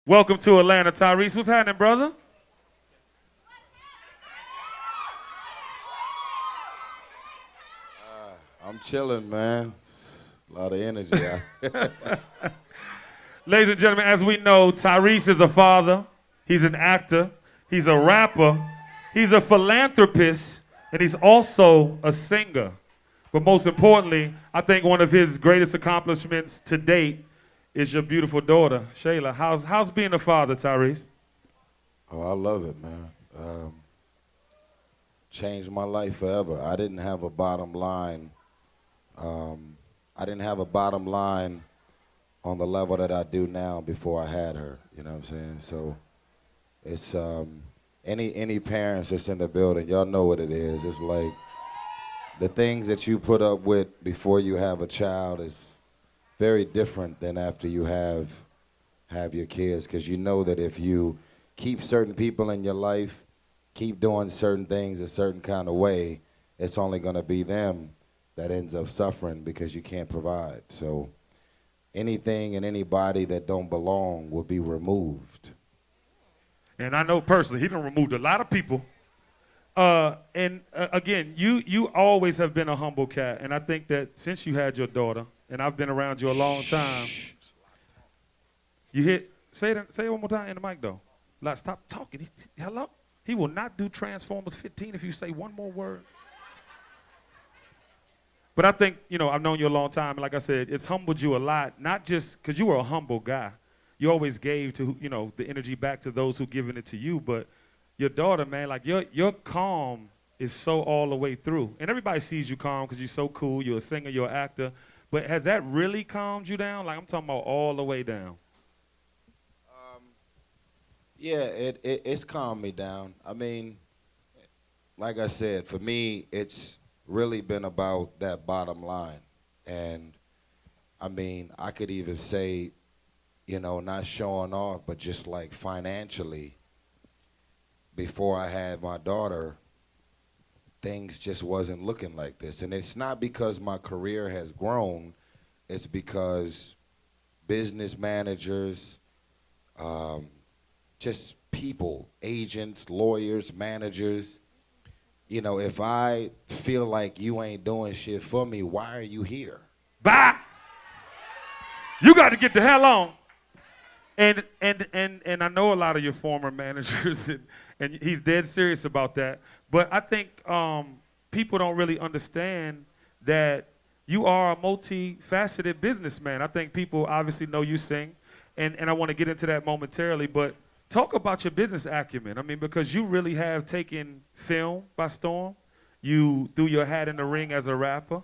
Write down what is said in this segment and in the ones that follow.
Welcome to Atlanta, Tyrese. What's happening, brother? I'm chilling, man. A lot of energy. Ladies and gentlemen, as we know, Tyrese is a father. He's an actor. He's a rapper. He's a philanthropist. And he's also a singer. But most importantly, I think one of his greatest accomplishments to date is your beautiful daughter, Shayla. How's being a father, Tyrese? Oh, I love it, man. Changed my life forever. I didn't have a bottom line. I didn't have a bottom line on the level that I do now before I had her. You know what I'm saying? So it's any parents that's in the building, y'all know what it is. It's like the things that you put up with before you have a child is very different than after you have your kids, because you know that if you keep certain people in your life, keep doing certain things a certain kind of way, it's only going to be them that ends up suffering because you can't provide. So anything and anybody that don't belong will be removed. And I know personally, he done removed a lot of people. Again, you always have been a humble cat, and I think that since you had your daughter, and I've been around you a long time, say it one more time in the mic though. Like, stop talking. Hello? He will not do Transformers 15 if you say one more word. But I think, I've known you a long time, and like I said, it's humbled you a lot, not just because you were a humble guy. You always gave to, the energy back to those who given it to you, but your daughter, man, like your calm is so all the way through. And everybody sees you calm because you're so cool, you're a singer, you're an actor. But has that really calmed you down? Like, I'm talking about all the way down. Yeah, it's calmed me down. I mean, like I said, for me, it's really been about that bottom line. And I mean, I could even say, not showing off, but just like financially, before I had my daughter, things just wasn't looking like this. And it's not because my career has grown, it's because business managers, just people, agents, lawyers, managers, if I feel like you ain't doing shit for me, why are you here? Bye. You got to get the hell on. And I know a lot of your former managers, and he's dead serious about that. But I think people don't really understand that you are a multifaceted businessman. I think people obviously know you sing, and I want to get into that momentarily. But talk about your business acumen. I mean, because you really have taken film by storm. You threw your hat in the ring as a rapper.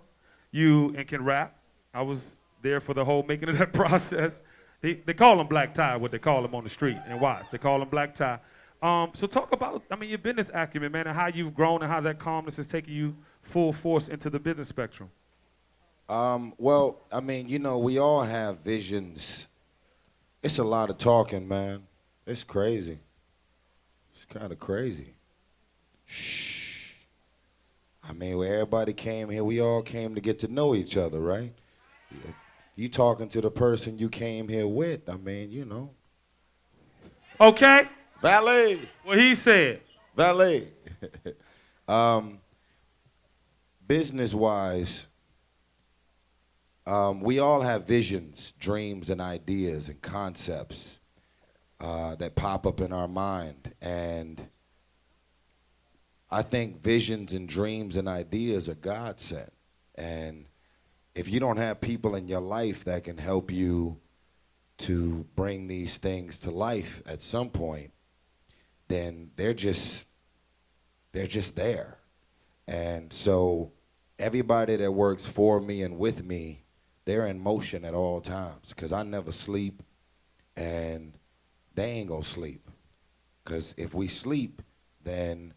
You can rap. I was there for the whole making of that process. They call him Black Tie, what they call him on the street in Watts. They call him Black Tie. So talk about, your business acumen, man, and how you've grown and how that calmness has taken you full force into the business spectrum. Well, we all have visions. It's a lot of talking, man. It's crazy. It's kind of crazy. Shh. When everybody came here, we all came to get to know each other, right? Yeah. You talking to the person you came here with, Okay. Valet. What he said. Valet. Business-wise, we all have visions, dreams, and ideas and concepts that pop up in our mind. And I think visions and dreams and ideas are God sent. And if you don't have people in your life that can help you to bring these things to life at some point, then they're just there. And so everybody that works for me and with me, they're in motion at all times, because I never sleep, and they ain't gonna sleep. Because if we sleep, then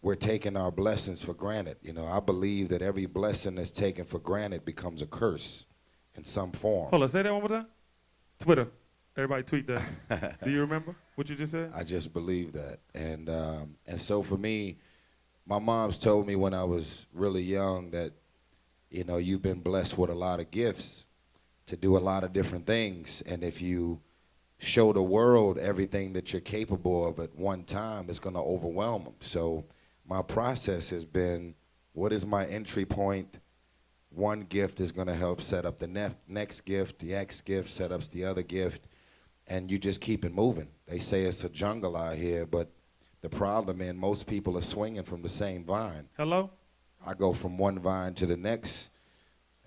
we're taking our blessings for granted. I believe that every blessing that's taken for granted becomes a curse in some form. Hold on, say that one more time. Twitter. Everybody tweet that. Do you remember what you just said? I just believe that. And so for me, my mom's told me when I was really young that, you've been blessed with a lot of gifts to do a lot of different things. And if you show the world everything that you're capable of at one time, it's going to overwhelm them. So my process has been, what is my entry point? One gift is going to help set up the next gift. The next gift set up the other gift. And you just keep it moving. They say it's a jungle out here, but the problem is most people are swinging from the same vine. Hello? I go from one vine to the next,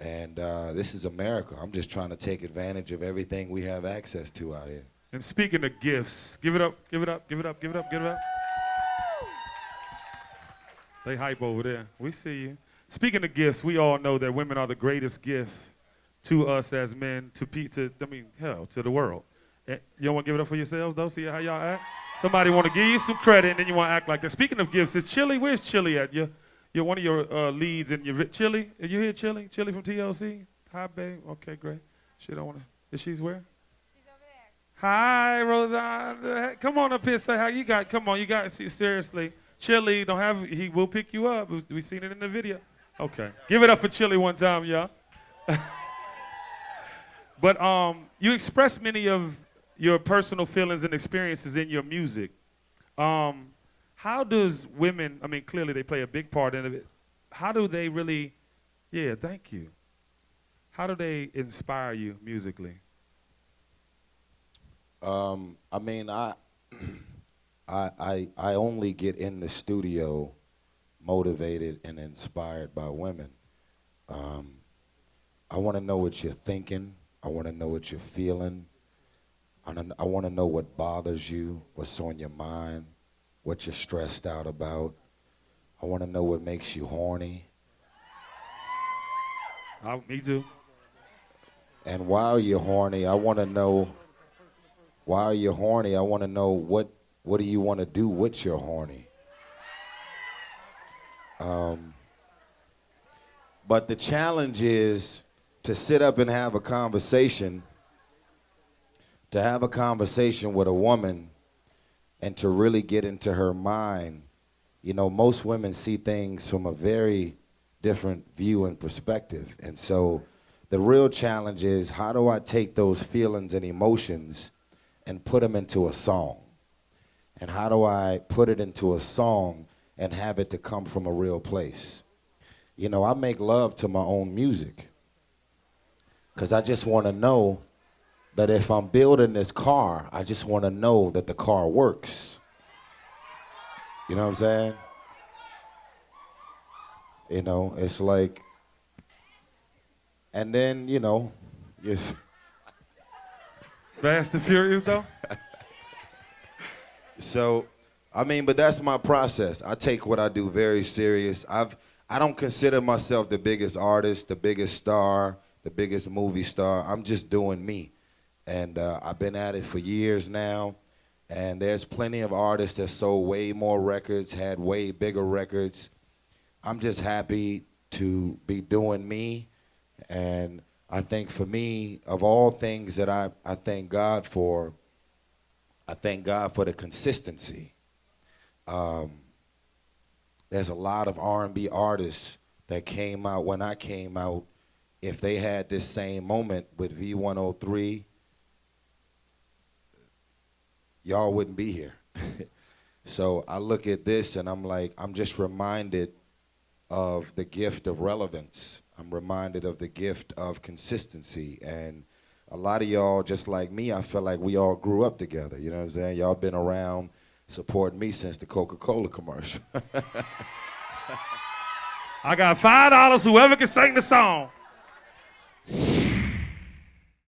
and this is America. I'm just trying to take advantage of everything we have access to out here. And speaking of gifts, give it up, give it up, give it up, give it up, give it up. They hype over there. We see you. Speaking of gifts, we all know that women are the greatest gift to us as men, to the world. And you don't want to give it up for yourselves, though? See how y'all act? Somebody want to give you some credit, and then you want to act like that. Speaking of gifts, is Chili, where's Chili at? You're one of your leads in your Chili. Are you here, Chili? Chili from TLC? Hi, babe. Okay, great. She don't want to. Is she's where? She's over there. Hi, Rosanna. Come on up here. Say how you got. Come on, you got. Seriously, Chili. Don't have. He will pick you up. We seen it in the video. Okay. Give it up for Chili one time, y'all. But you express many of your personal feelings and experiences in your music. How does women, clearly they play a big part in it. How do they really, thank you. How do they inspire you musically? I only get in the studio motivated and inspired by women. I want to know what you're thinking. I want to know what you're feeling. I want to know what bothers you, what's on your mind, what you're stressed out about. I want to know what makes you horny. Me too. And while you're horny, I want to know what do you want to do with your horny. But the challenge is to sit up and have a conversation with a woman and to really get into her mind. You know, most women see things from a very different view and perspective. And so the real challenge is, how do I take those feelings and emotions and put them into a song? And how do I put it into a song and have it to come from a real place? You know, I make love to my own music because I just want to know that if I'm building this car, I just want to know that the car works. You know what I'm saying? You know, it's like, and then, you know, Fast and Furious, though? So, but that's my process. I take what I do very serious. I don't consider myself the biggest artist, the biggest star, the biggest movie star. I'm just doing me. And I've been at it for years now. And there's plenty of artists that sold way more records, had way bigger records. I'm just happy to be doing me. And I think for me, of all things that I thank God for, I thank God for the consistency. There's a lot of R&B artists that came out when I came out. If they had this same moment with V103, y'all wouldn't be here. So I look at this and I'm like, I'm just reminded of the gift of relevance. I'm reminded of the gift of consistency. And a lot of y'all, just like me, I feel like we all grew up together. You know what I'm saying? Y'all been around supporting me since the Coca-Cola commercial. I got $5, whoever can sing the song.